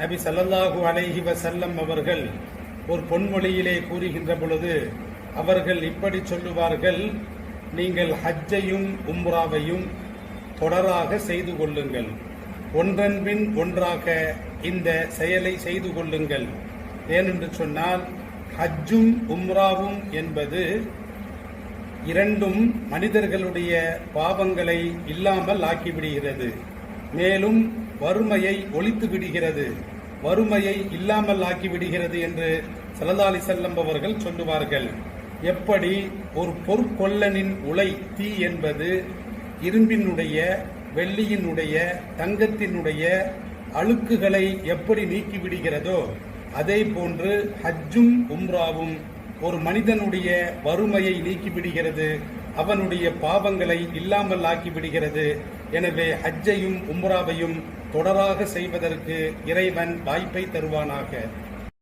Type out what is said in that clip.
நபி ஸல்லல்லாஹு அலைஹி வஸல்லம் அவர்கள் ஒரு பொன்மொழியிலே கூறுகின்ற பொழுது அவர்கள் இப்படி சொல்லுவார்கள், நீங்கள் ஹஜ்ஜையும் உம்ராவையும் தொடராக செய்து கொள்ளுங்கள், ஒன்றன் பின் ஒன்றாக இந்த செயலை செய்து கொள்ளுங்கள். ஏனென்று சொன்னால் ஹஜ்ஜும் உம்ராவும் என்பது இரண்டும் மனிதர்களுடைய பாவங்களை இல்லாமல் ஆக்கிவிடுகிறது, மேலும் வறுமையை ஒழித்து விடுகிறது, வறுமையை இல்லாமல் ஆக்கிவிடுகிறது என்று ஸல்லல்லாஹு அலைஹி வஸல்லம் அவர்கள் சொல்லுவார்கள். எப்படி ஒரு பொற்கொல்லனின் உலை தீ என்பது இரும்பினுடைய, வெள்ளியினுடைய, தங்கத்தினுடைய அழுக்குகளை எப்படி நீக்கிவிடுகிறதோ அதே போன்று ஹஜ்ஜும் உம்ராவும் ஒரு மனிதனுடைய வறுமையை நீக்கிவிடுகிறது, அவனுடைய பாவங்களை இல்லாமல் ஆக்கிவிடுகிறது. எனவே ஹஜ்ஜையும் உம்ராவையும் தொடராக செய்வதற்கு இறைவன் வாய்ப்பை தருவானாக.